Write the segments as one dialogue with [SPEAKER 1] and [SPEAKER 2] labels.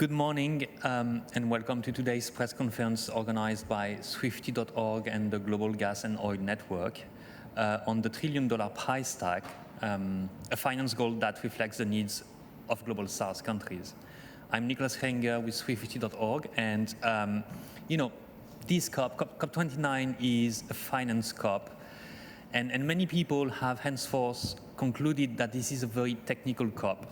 [SPEAKER 1] Good morning and welcome to today's press conference organized by Swifty.org and the Global Gas and Oil Network on the $1 trillion price tag, a finance goal that reflects the needs of global South countries. I'm Nicholas Renger with Swifty.org, and this COP29 is a finance COP, and many people have henceforth concluded that this is a very technical COP.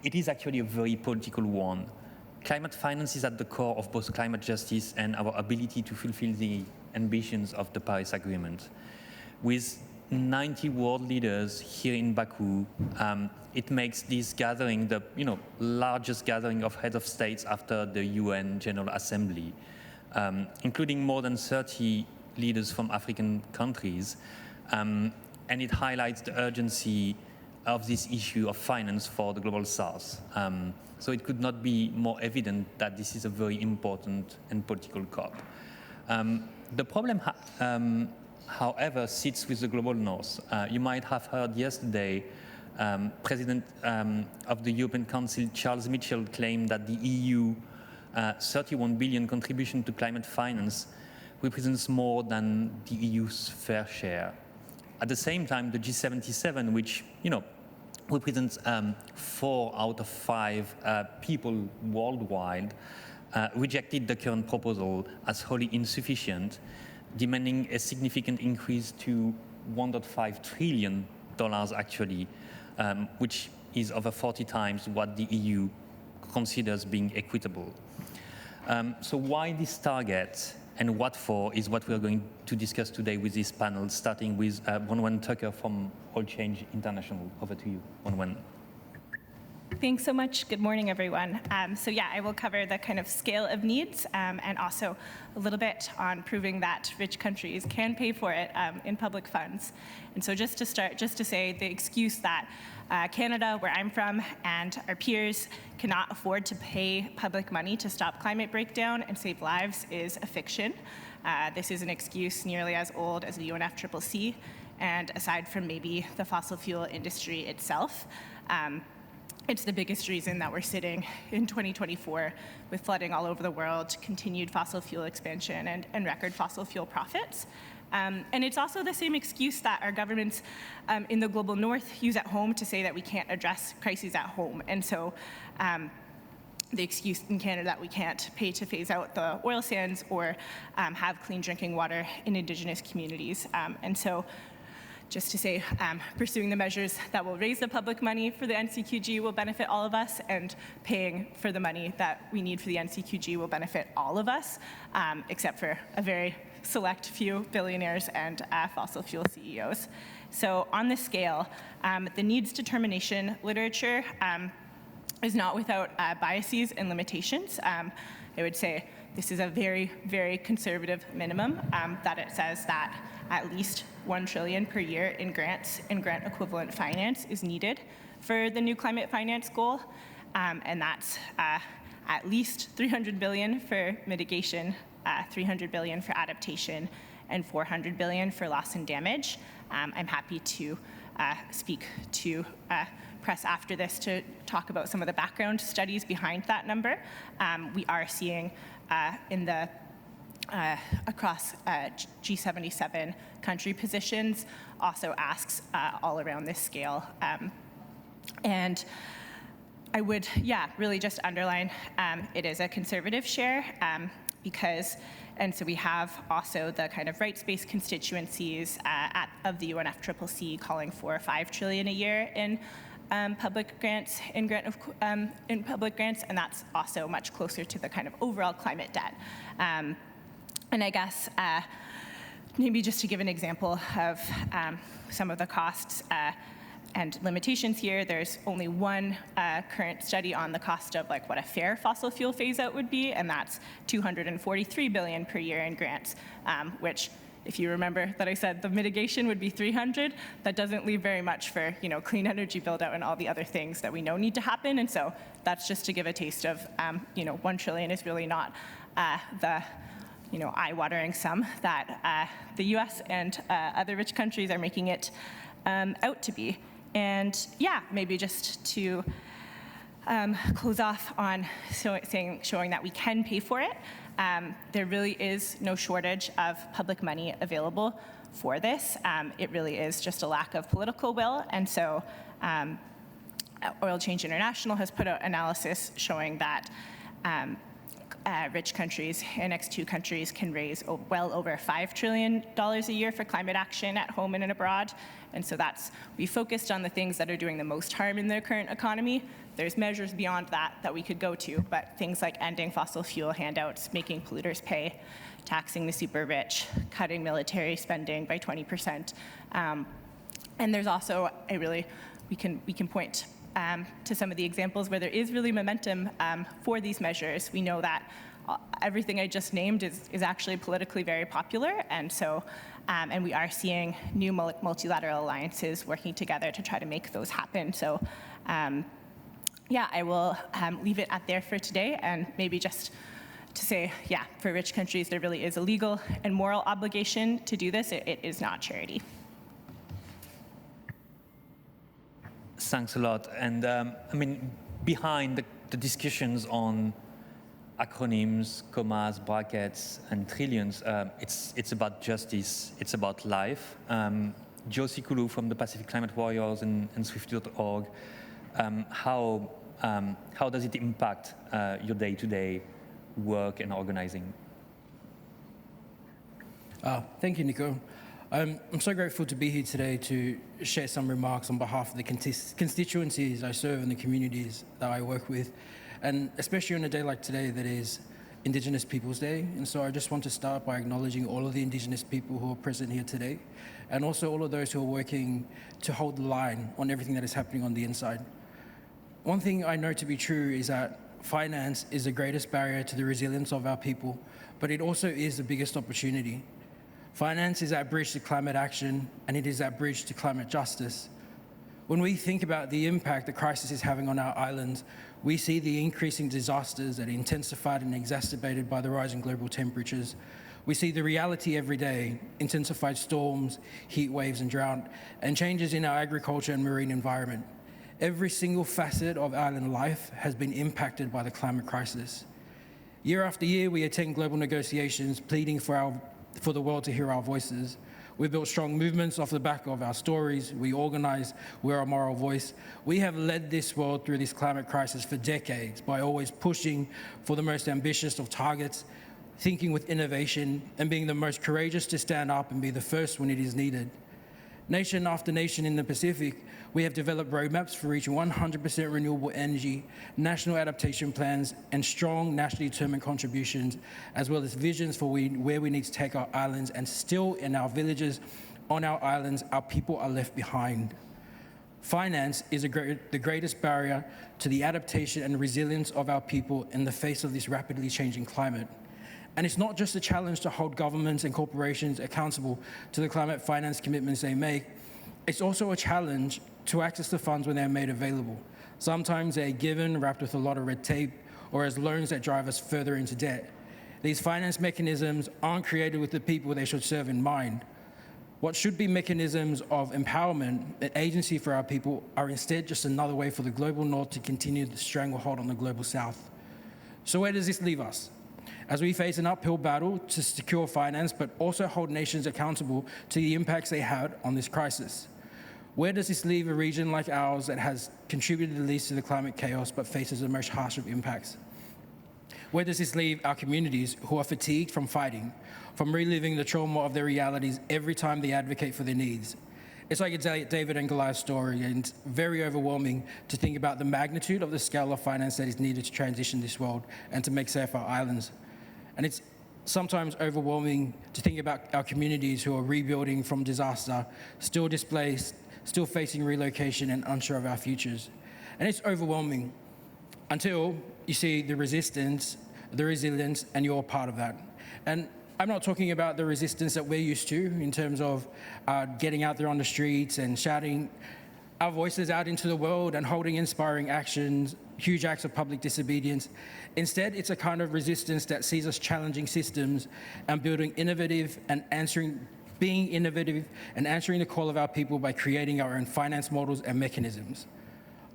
[SPEAKER 1] It is actually a very political one. Climate finance is at the core of both climate justice and our ability to fulfill the ambitions of the Paris Agreement. With 90 world leaders here in Baku, it makes this gathering the largest gathering of heads of states after the UN General Assembly, including more than 30 leaders from African countries, and it highlights the urgency of this issue of finance for the Global South. So it could not be more evident that this is a very important and political COP. The problem, however, sits with the Global North. You might have heard yesterday, President of the European Council, Charles Michel, claimed that the EU 31 billion contribution to climate finance represents more than the EU's fair share. At the same time, the G77, which represents 4 out of 5 people worldwide, rejected the current proposal as wholly insufficient, demanding a significant increase to $1.5 trillion actually, which is over 40 times what the EU considers being equitable. So why this target and what for is what we're going to discuss today with this panel, starting with Bronwen Tucker from Oil Change International. Over to you, Bronwen.
[SPEAKER 2] Thanks so much. Good morning, everyone. I will cover the kind of scale of needs and also a little bit on proving that rich countries can pay for it in public funds. And so just to start, just to say the excuse that Canada, where I'm from, and our peers cannot afford to pay public money to stop climate breakdown and save lives is a fiction. This is an excuse nearly as old as the UNFCCC, and aside from maybe the fossil fuel industry itself, it's the biggest reason that we're sitting in 2024 with flooding all over the world, continued fossil fuel expansion, and record fossil fuel profits. And it's also the same excuse that our governments in the global north use at home to say that we can't address crises at home. And so the excuse in Canada that we can't pay to phase out the oil sands or have clean drinking water in Indigenous communities. And so just to say, pursuing the measures that will raise the public money for the NCQG will benefit all of us, and paying for the money that we need for the NCQG will benefit all of us, except for a very select few billionaires and fossil fuel CEOs. So on this scale, the needs determination literature is not without biases and limitations. I would say this is a very, very conservative minimum, that it says that at least $1 trillion per year in grants and grant equivalent finance is needed for the new climate finance goal. And that's at least $300 billion for mitigation, $300 billion for adaptation, and $400 billion for loss and damage. I'm happy to speak to press after this to talk about some of the background studies behind that number. We are seeing in the across G77 country positions also asks all around this scale. And I would, really just underline it is a conservative share and so we have also the kind of rights-based constituencies of the UNFCCC calling for $5 trillion a year in public grants, in public grants, and that's also much closer to the kind of overall climate debt. And I guess maybe just to give an example of some of the costs and limitations here, there's only one current study on the cost of what a fair fossil fuel phase out would be, and that's $243 billion per year in grants, which, if you remember that I said the mitigation would be 300, that doesn't leave very much for clean energy build out and all the other things that we know need to happen. And so that's just to give a taste of $1 trillion is really not the eye-watering sum that the US and other rich countries are making it out to be. And maybe just to close off on showing that we can pay for it. There really is no shortage of public money available for this. It really is just a lack of political will. And so Oil Change International has put out analysis showing that rich countries, Annex 2 countries, can raise well over $5 trillion a year for climate action at home and abroad. And so we focused on the things that are doing the most harm in the current economy. There's measures beyond that we could go to, but things like ending fossil fuel handouts, making polluters pay, taxing the super rich, cutting military spending by 20%. And there's also we can point to some of the examples where there is really momentum for these measures. We know that everything I just named is actually politically very popular, and so and we are seeing new multilateral alliances working together to try to make those happen. So yeah, I will leave it at there for today, and maybe just to say, yeah, for rich countries, there really is a legal and moral obligation to do this. It is not charity.
[SPEAKER 1] Thanks a lot. And I mean, behind the discussions on acronyms, commas, brackets, and trillions, it's about justice, it's about life. Josie Kulu from the Pacific Climate Warriors and Swifty.org, how does it impact your day-to-day work and organizing?
[SPEAKER 3] Thank you, Nico. I'm so grateful to be here today to share some remarks on behalf of the constituencies I serve and the communities that I work with, and especially on a day like today that is Indigenous Peoples Day. And so I just want to start by acknowledging all of the Indigenous people who are present here today, and also all of those who are working to hold the line on everything that is happening on the inside. One thing I know to be true is that finance is the greatest barrier to the resilience of our people, but it also is the biggest opportunity. Finance is that bridge to climate action, and it is that bridge to climate justice. When we think about the impact the crisis is having on our islands, we see the increasing disasters that are intensified and exacerbated by the rising global temperatures. We see the reality every day, intensified storms, heat waves and drought, and changes in our agriculture and marine environment. Every single facet of island life has been impacted by the climate crisis. Year after year, we attend global negotiations pleading for the world to hear our voices. We built strong movements off the back of our stories. We organize, we're a moral voice. We have led this world through this climate crisis for decades by always pushing for the most ambitious of targets, thinking with innovation, and being the most courageous to stand up and be the first when it is needed. Nation after nation in the Pacific, we have developed roadmaps for reaching 100% renewable energy, national adaptation plans, and strong nationally determined contributions, as well as visions for where we need to take our islands, and still in our villages, on our islands, our people are left behind. Finance is the greatest barrier to the adaptation and resilience of our people in the face of this rapidly changing climate. And it's not just a challenge to hold governments and corporations accountable to the climate finance commitments they make, it's also a challenge to access the funds when they're made available. Sometimes they're given wrapped with a lot of red tape, or as loans that drive us further into debt. These finance mechanisms aren't created with the people they should serve in mind. What should be mechanisms of empowerment and agency for our people are instead just another way for the global north to continue the stranglehold on the global south. So where does this leave us? As we face an uphill battle to secure finance, but also hold nations accountable to the impacts they had on this crisis. Where does this leave a region like ours that has contributed the least to the climate chaos, but faces the most harsh of impacts? Where does this leave our communities who are fatigued from fighting, from reliving the trauma of their realities every time they advocate for their needs? It's like a David and Goliath story, and it's very overwhelming to think about the magnitude of the scale of finance that is needed to transition this world and to make safe our islands. And it's sometimes overwhelming to think about our communities who are rebuilding from disaster, still displaced, still facing relocation and unsure of our futures. And it's overwhelming until you see the resistance, the resilience, and you're a part of that. And I'm not talking about the resistance that we're used to in terms of getting out there on the streets and shouting our voices out into the world and holding inspiring actions, huge acts of public disobedience. Instead, it's a kind of resistance that sees us challenging systems and being innovative and answering the call of our people by creating our own finance models and mechanisms.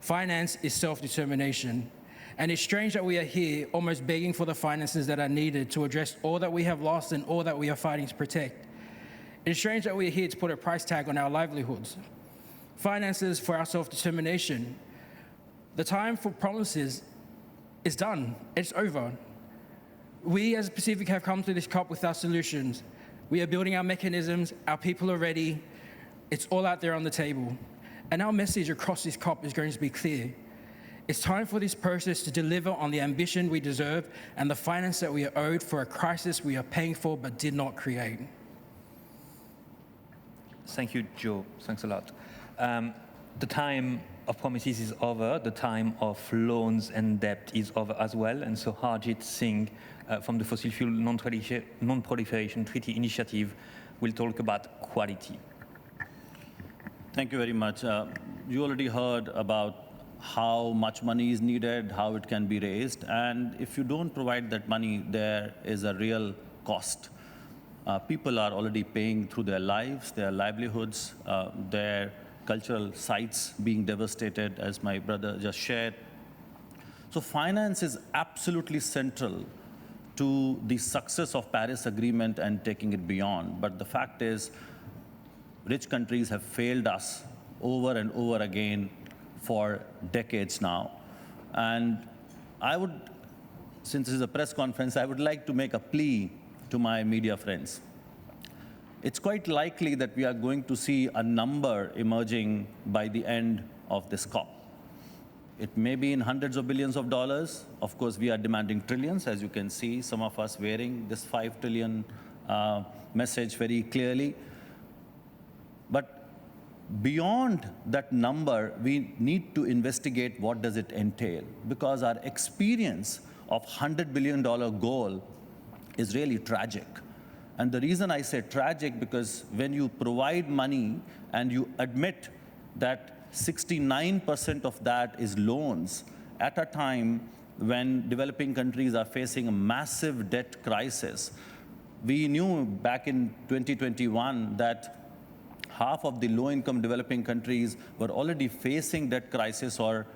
[SPEAKER 3] Finance is self-determination. And it's strange that we are here almost begging for the finances that are needed to address all that we have lost and all that we are fighting to protect. It's strange that we are here to put a price tag on our livelihoods. Finances for our self-determination. The time for promises is done. It's over. We as Pacific have come to this COP with our solutions. We are building our mechanisms, our people are ready. It's all out there on the table. And our message across this COP is going to be clear. It's time for this process to deliver on the ambition we deserve and the finance that we are owed for a crisis we are paying for but did not create.
[SPEAKER 1] Thank you, Joe. Thanks a lot. The time of promises is over. The time of loans and debt is over as well. And so Harjit Singh from the Fossil Fuel Non-Proliferation Treaty Initiative will talk about quality.
[SPEAKER 4] Thank you very much. You already heard about how much money is needed, how it can be raised. And if you don't provide that money, there is a real cost. People are already paying through their lives, their livelihoods, their cultural sites being devastated, as my brother just shared. So finance is absolutely central to the success of Paris Agreement and taking it beyond. But the fact is, rich countries have failed us over and over again for decades now. And I would, since this is a press conference, I would like to make a plea to my media friends. It's quite likely that we are going to see a number emerging by the end of this COP. It may be in hundreds of billions of dollars. Of course, we are demanding trillions, as you can see, some of us wearing this 5 trillion message very clearly. But beyond that number, we need to investigate what does it entail, because our experience of $100 billion goal is really tragic. And the reason I say tragic, because when you provide money and you admit that 69% of that is loans at a time when developing countries are facing a massive debt crisis. We knew back in 2021 that half of the low-income developing countries were already facing debt crisis or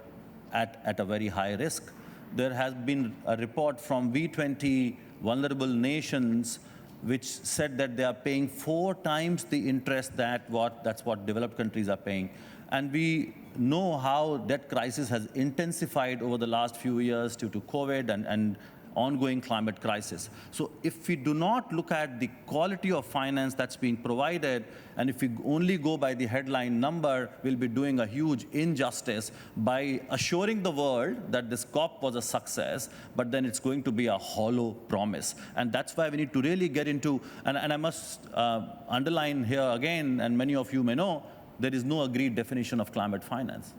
[SPEAKER 4] at a very high risk. There has been a report from V20 vulnerable nations which said that they are paying 4 times the interest that's what developed countries are paying. And we know how debt crisis has intensified over the last few years due to COVID and ongoing climate crisis. So if we do not look at the quality of finance that's being provided, and if we only go by the headline number, we'll be doing a huge injustice by assuring the world that this COP was a success, but then it's going to be a hollow promise. And that's why we need to really get into, and I must underline here again, and many of you may know, there is no agreed definition of climate finance.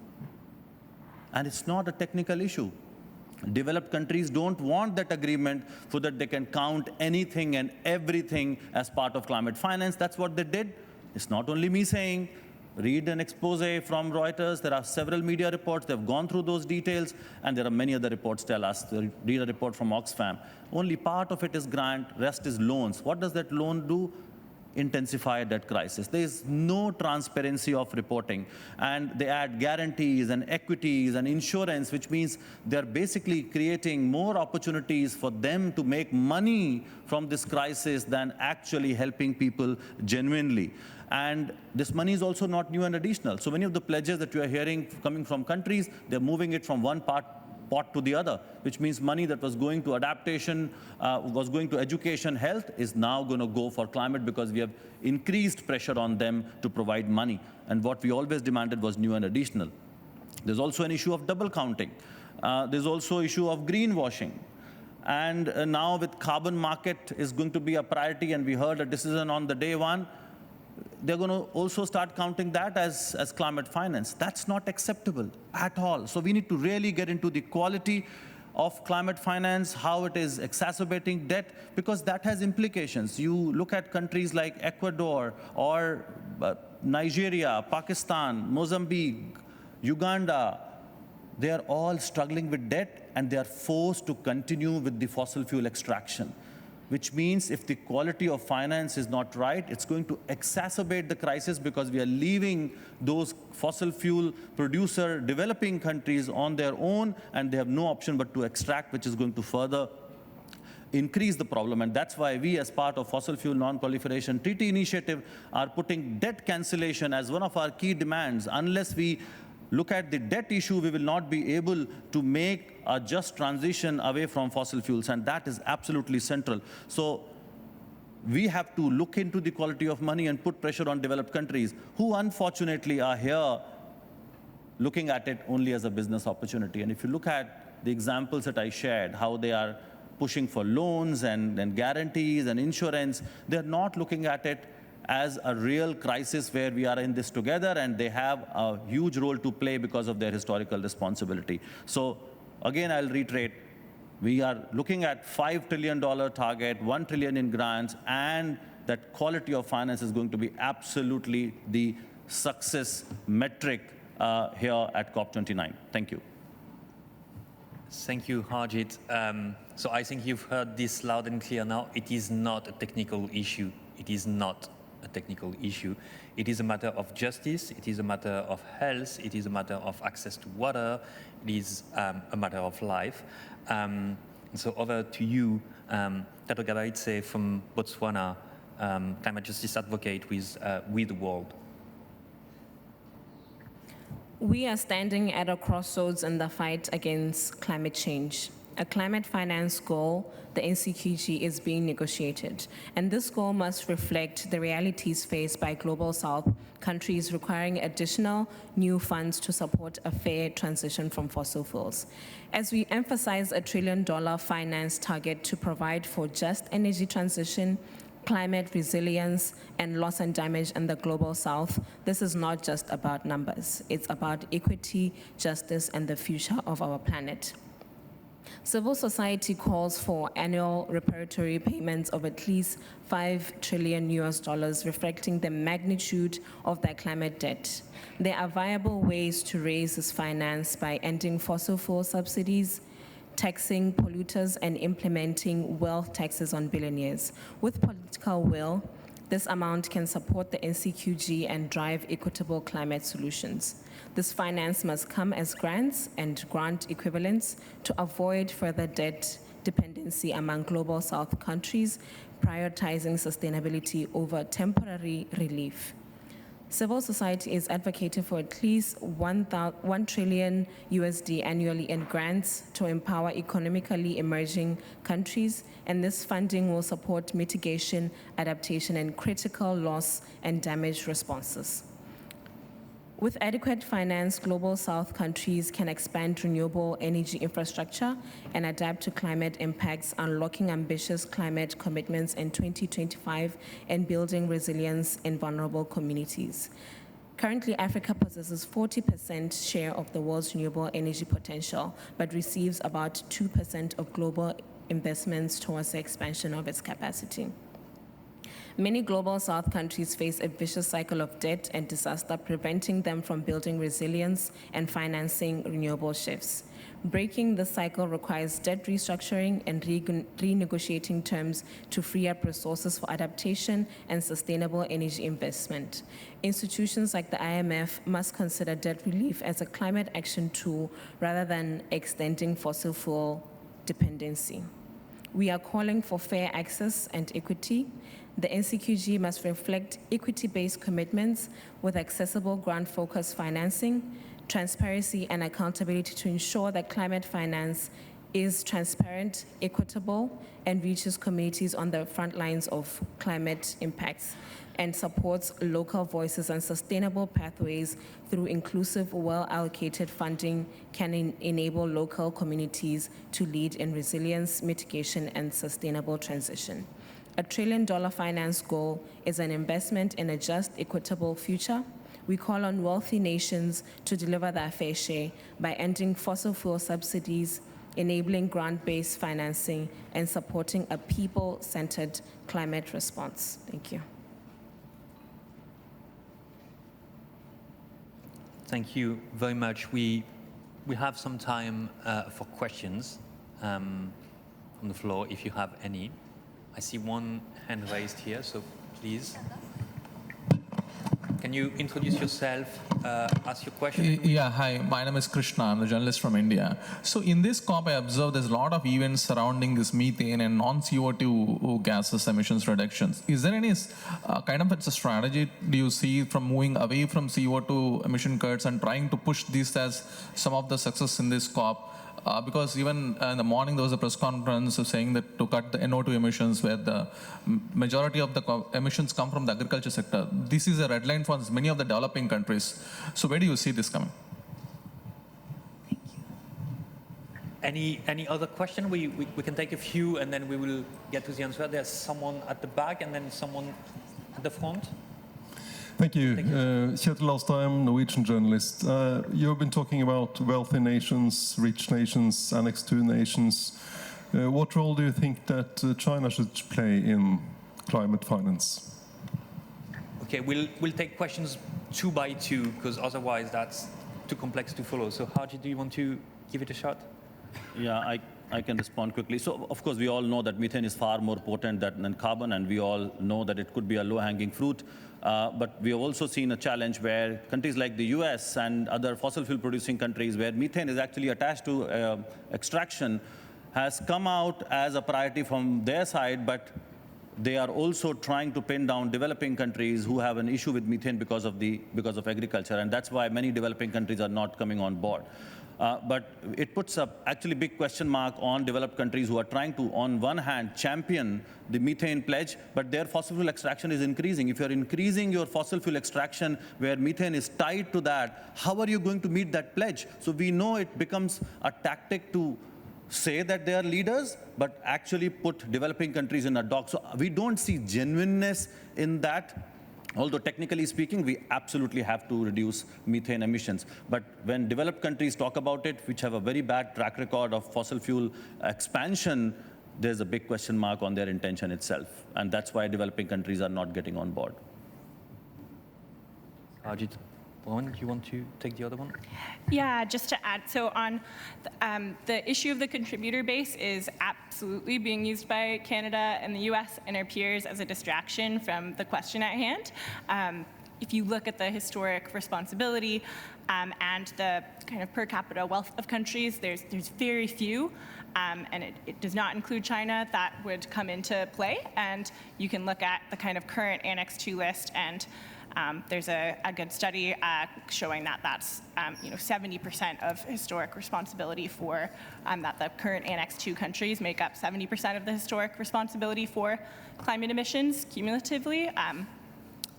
[SPEAKER 4] And it's not a technical issue. Developed countries don't want that agreement so that they can count anything and everything as part of climate finance. That's what they did. It's not only me saying. Read an expose from Reuters. There are several media reports. They've gone through those details. And there are many other reports tell us. Read a report from Oxfam. Only part of it is grant, rest is loans. What does that loan do? Intensify that crisis. There is no transparency of reporting. And they add guarantees and equities and insurance, which means they're basically creating more opportunities for them to make money from this crisis than actually helping people genuinely. And this money is also not new and additional. So many of the pledges that you are hearing coming from countries, they're moving it from one pot to the other, which means money that was going to adaptation, was going to education, health, is now going to go for climate because we have increased pressure on them to provide money. And what we always demanded was new and additional. There's also an issue of double counting. There's also issue of greenwashing. And now with carbon market is going to be a priority, and we heard a decision on the day one. They're going to also start counting that as climate finance. That's not acceptable at all. So we need to really get into the quality of climate finance, how it is exacerbating debt, because that has implications. You look at countries like Ecuador or Nigeria, Pakistan, Mozambique, Uganda. They are all struggling with debt, and they are forced to continue with the fossil fuel extraction. which means if the quality of finance is not right, it's going to exacerbate the crisis because we are leaving those fossil fuel producer developing countries on their own, and they have no option but to extract, which is going to further increase the problem. And that's why we, as part of Fossil Fuel Non-Proliferation Treaty Initiative, are putting debt cancellation as one of our key demands. Unless we look at the debt issue, we will not be able to make a just transition away from fossil fuels, and that is absolutely central. So we have to look into the quality of money and put pressure on developed countries who unfortunately are here looking at it only as a business opportunity. And if you look at the examples that I shared, how they are pushing for loans and guarantees and insurance, they're not looking at it as a real crisis where we are in this together, and they have a huge role to play because of their historical responsibility. So again, I'll reiterate, we are looking at $5 trillion target, $1 trillion in grants, and that quality of finance is going to be absolutely the success metric here at COP29. Thank you.
[SPEAKER 1] Thank you, Harjit. So I think you've heard this loud and clear now. It is not a technical issue. It is not a technical issue. It is a matter of justice. It is a matter of health. It is a matter of access to water. It is a matter of life. So over to you, Tato Gabaitse from Botswana, climate justice advocate with We the World.
[SPEAKER 5] We are standing at a crossroads in the fight against climate change. A climate finance goal, the NCQG, is being negotiated, and this goal must reflect the realities faced by Global South countries requiring additional new funds to support a fair transition from fossil fuels. As we emphasize a $1 trillion finance target to provide for just energy transition, climate resilience, and loss and damage in the Global South, this is not just about numbers. It's about equity, justice, and the future of our planet. Civil society calls for annual reparatory payments of at least $5 trillion reflecting the magnitude of their climate debt. There are viable ways to raise this finance by ending fossil fuel subsidies, taxing polluters, and implementing wealth taxes on billionaires. With political will, this amount can support the NCQG and drive equitable climate solutions. This finance must come as grants and grant equivalents to avoid further debt dependency among Global South countries, prioritizing sustainability over temporary relief. Civil society is advocating for at least $1 trillion annually in grants to empower economically emerging countries, and this funding will support mitigation, adaptation, and critical loss and damage responses. With adequate finance, Global South countries can expand renewable energy infrastructure and adapt to climate impacts, unlocking ambitious climate commitments in 2025 and building resilience in vulnerable communities. Currently, Africa possesses 40% share of the world's renewable energy potential, but receives about 2% of global investments towards the expansion of its capacity. Many Global South countries face a vicious cycle of debt and disaster, preventing them from building resilience and financing renewable shifts. Breaking the cycle requires debt restructuring and renegotiating terms to free up resources for adaptation and sustainable energy investment. Institutions like the IMF must consider debt relief as a climate action tool rather than extending fossil fuel dependency. We are calling for fair access and equity. The NCQG must reflect equity-based commitments with accessible grant-focused financing, transparency, and accountability to ensure that climate finance is transparent, equitable, and reaches communities on the front lines of climate impacts, and supports local voices and sustainable pathways through inclusive, well-allocated funding can enable local communities to lead in resilience, mitigation, and sustainable transition. A $1 trillion finance goal is an investment in a just, equitable future. We call on wealthy nations to deliver their fair share by ending fossil fuel subsidies, enabling grant-based financing, and supporting a people-centered climate response. Thank you.
[SPEAKER 1] Thank you very much. We have some time for questions on the floor, if you have any. I see one hand raised here, so please. Can you introduce yourself, ask your question?
[SPEAKER 6] Yeah, hi, my name is Krishna. I'm a journalist from India. So in this COP, I observed there's a lot of events surrounding this methane and non-CO2 gases emissions reductions. Is there any kind of a strategy do you see from moving away from CO2 emission cuts and trying to push this as some of the success in this COP? Because even in the morning there was a press conference saying that to cut the NO2 emissions, where the majority of the emissions come from the agriculture sector. This is a red line for many of the developing countries. So where do you see this coming?
[SPEAKER 1] Thank you. Any other question? We can take a few and then we will get to the answer. There's someone at the back and then someone at the front.
[SPEAKER 7] Thank you. Kjetil Alstheim, Norwegian journalist. You've been talking about wealthy nations, rich nations, Annex II nations. What role do you think that China should play in climate finance?
[SPEAKER 1] Okay, we'll take questions 2 by 2 because otherwise that's too complex to follow. So Harji, do you want to give it a shot?
[SPEAKER 4] Yeah, I can respond quickly. So, of course, we all know that methane is far more potent than carbon, and we all know that it could be a low-hanging fruit. But we have also seen a challenge where countries like the US and other fossil fuel producing countries where methane is actually attached to extraction has come out as a priority from their side, but they are also trying to pin down developing countries who have an issue with methane because of agriculture, and that's why many developing countries are not coming on board. But it puts a actually big question mark on developed countries who are trying to, on one hand, champion the methane pledge, but their fossil fuel extraction is increasing. If you're increasing your fossil fuel extraction where methane is tied to that, how are you going to meet that pledge? So we know it becomes a tactic to say that they are leaders, but actually put developing countries in a dock. So we don't see genuineness in that. Although technically speaking, we absolutely have to reduce methane emissions. But when developed countries talk about it, which have a very bad track record of fossil fuel expansion, there's a big question mark on their intention itself. And that's why developing countries are not getting on board.
[SPEAKER 1] Harji, do you want to take the other one?
[SPEAKER 2] Yeah, just to add, so on the issue of the contributor base is absolutely being used by Canada and the US and our peers as a distraction from the question at hand. If you look at the historic responsibility and the kind of per capita wealth of countries, there's very few, and it does not include China, that would come into play. And you can look at the kind of current Annex II list, and there's a good study showing that that's 70% of historic responsibility for that the current Annex II countries make up 70% of the historic responsibility for climate emissions cumulatively.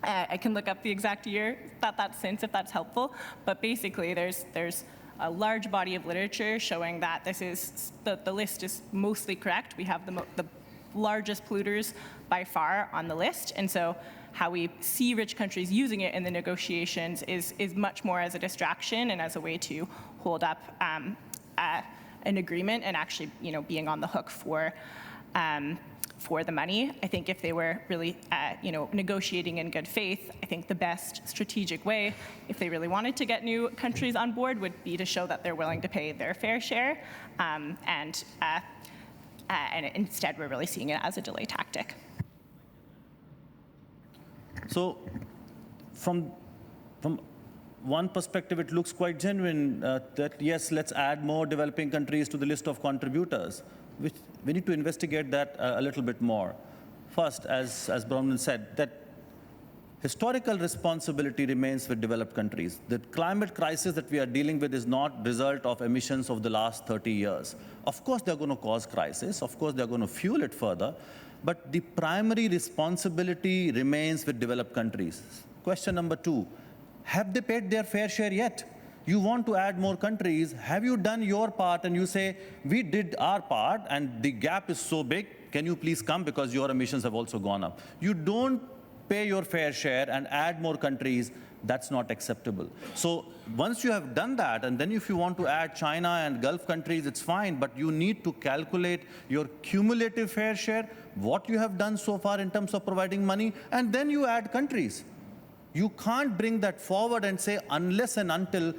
[SPEAKER 2] I can look up the exact year that that's since, if that's helpful. But basically, there's a large body of literature showing that this is the list is mostly correct. We have the largest polluters by far on the list, and so how we see rich countries using it in the negotiations is much more as a distraction and as a way to hold up an agreement and actually being on the hook for the money. I think if they were really negotiating in good faith, I think the best strategic way, if they really wanted to get new countries on board, would be to show that they're willing to pay their fair share, and instead we're really seeing it as a delay tactic.
[SPEAKER 4] So from one perspective, it looks quite genuine that, yes, let's add more developing countries to the list of contributors, which we need to investigate that a little bit more. First, as Bronwyn said, that historical responsibility remains with developed countries. The climate crisis that we are dealing with is not the result of emissions of the last 30 years. Of course, they're going to cause crisis. Of course, they're going to fuel it further. But the primary responsibility remains with developed countries. Question number 2, have they paid their fair share yet? You want to add more countries. Have you done your part? And you say, we did our part, and the gap is so big. Can you please come because your emissions have also gone up? You don't pay your fair share and add more countries. That's not acceptable. So once you have done that, and then if you want to add China and Gulf countries, it's fine, but you need to calculate your cumulative fair share, what you have done so far in terms of providing money, and then you add countries. You can't bring that forward and say, unless and until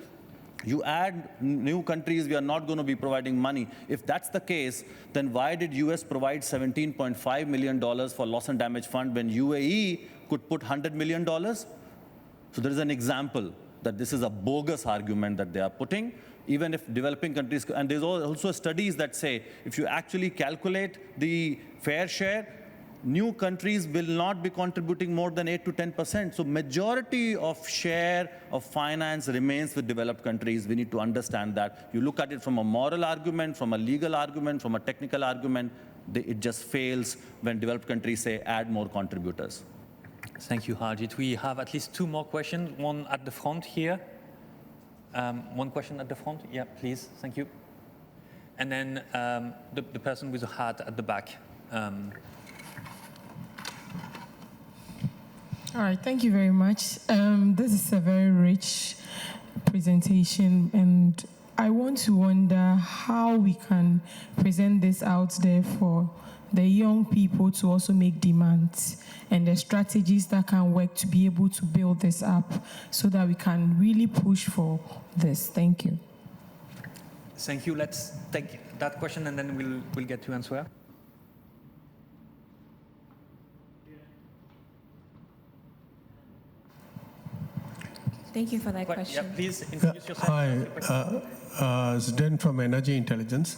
[SPEAKER 4] You add new countries, we are not going to be providing money. If that's the case, then why did US provide $17.5 million for loss and damage fund when UAE could put $100 million? So there is an example that this is a bogus argument that they are putting, even if developing countries, and there's also studies that say, if you actually calculate the fair share, new countries will not be contributing more than 8 to 10%. So majority of share of finance remains with developed countries. We need to understand that. You look at it from a moral argument, from a legal argument, from a technical argument, it just fails when developed countries say add more contributors.
[SPEAKER 1] Thank you, Harjit. We have at least 2 more questions, one at the front here. One question at the front, yeah, please, thank you. And then the person with a hat at the back.
[SPEAKER 8] All right, thank you very much. This is a very rich presentation, and I want to wonder how we can present this out there for the young people to also make demands and the strategies that can work to be able to build this up so that we can really push for this. Thank you.
[SPEAKER 1] Thank you. Let's take that question and then we'll get to answer.
[SPEAKER 5] Thank you for that question.
[SPEAKER 1] Yeah, please introduce yourself.
[SPEAKER 9] Hi, it's Den from Energy Intelligence.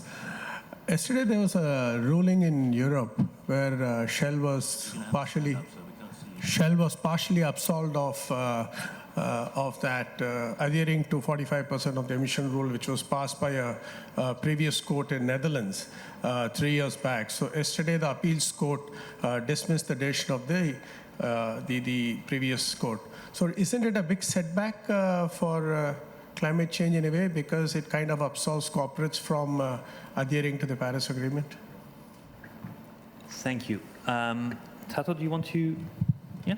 [SPEAKER 9] Yesterday there was a ruling in Europe where Shell was partially absolved of that, adhering to 45% of the emission rule, which was passed by a previous court in Netherlands 3 years back. So yesterday the appeals court dismissed the decision of the previous court. So isn't it a big setback for climate change in a way, because it kind of absolves corporates from adhering to the Paris Agreement?
[SPEAKER 1] Thank you. Tato, do you want to? Yeah.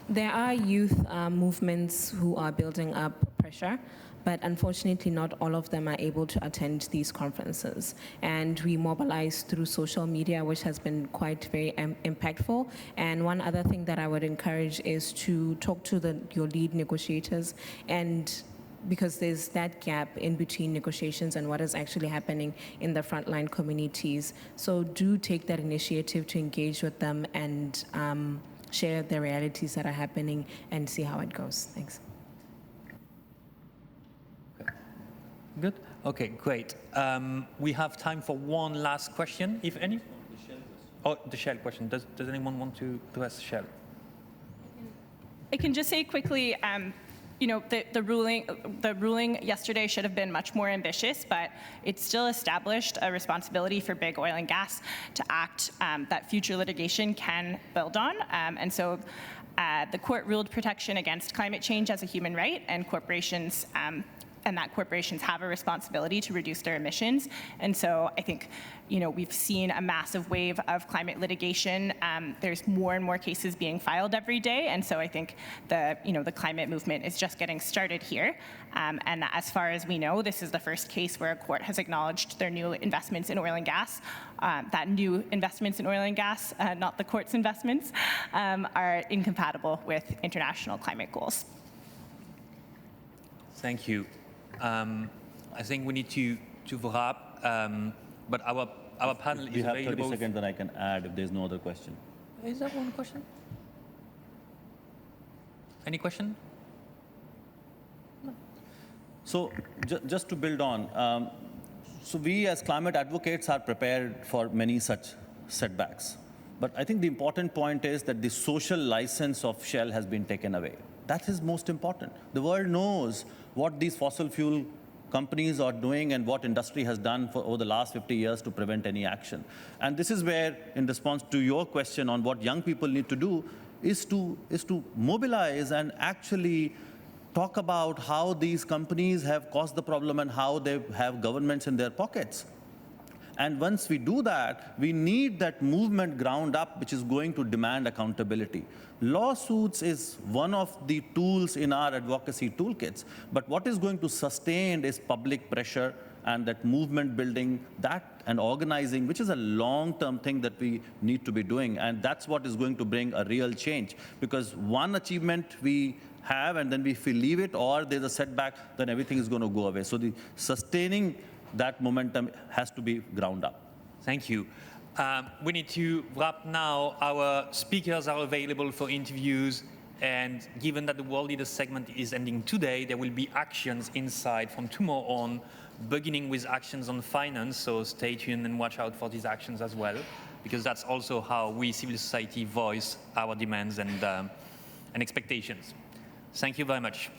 [SPEAKER 5] There are youth movements who are building up pressure, but unfortunately not all of them are able to attend these conferences. And we mobilize through social media, which has been quite very impactful. And one other thing that I would encourage is to talk to your lead negotiators, and because there's that gap in between negotiations and what is actually happening in the frontline communities. So do take that initiative to engage with them and share the realities that are happening and see how it goes. Thanks.
[SPEAKER 1] Good. Okay, great. We have time for one last question, if any. Oh, the Shell question. Does anyone want to address Shell?
[SPEAKER 2] I can just say quickly, you know, the ruling yesterday should have been much more ambitious, but it still established a responsibility for big oil and gas to act that future litigation can build on. And so the court ruled protection against climate change as a human right, and corporations have a responsibility to reduce their emissions. And so I think, you know, we've seen a massive wave of climate litigation. There's more and more cases being filed every day. And so I think the climate movement is just getting started here. And as far as we know, this is the first case where a court has acknowledged their new investments in oil and gas. That new investments in oil and gas, not the court's investments, are incompatible with international climate goals.
[SPEAKER 1] Thank you. I think we need to wrap, but our panel is available.
[SPEAKER 4] We have 30 seconds that I can add if there's no other question.
[SPEAKER 1] Is that one question? Any question? No.
[SPEAKER 4] So just to build on, so we as climate advocates are prepared for many such setbacks. But I think the important point is that the social license of Shell has been taken away. That is most important. The world knows what these fossil fuel companies are doing and what industry has done for over the last 50 years to prevent any action. And this is where, in response to your question on what young people need to do, is to mobilize and actually talk about how these companies have caused the problem and how they have governments in their pockets. And once we do that, we need that movement ground up, which is going to demand accountability. Lawsuits is one of the tools in our advocacy toolkits, but what is going to sustain is public pressure and that movement building, that and organizing, which is a long-term thing that we need to be doing. And that's what is going to bring a real change. Because one achievement we have, and then if we leave it, or there's a setback, then everything is going to go away. So the sustaining that momentum has to be ground up.
[SPEAKER 1] Thank you. We need to wrap now. Our speakers are available for interviews. And given that the World Leaders segment is ending today, there will be actions inside from tomorrow on, beginning with actions on finance. So stay tuned and watch out for these actions as well, because that's also how we, civil society, voice our demands and expectations. Thank you very much.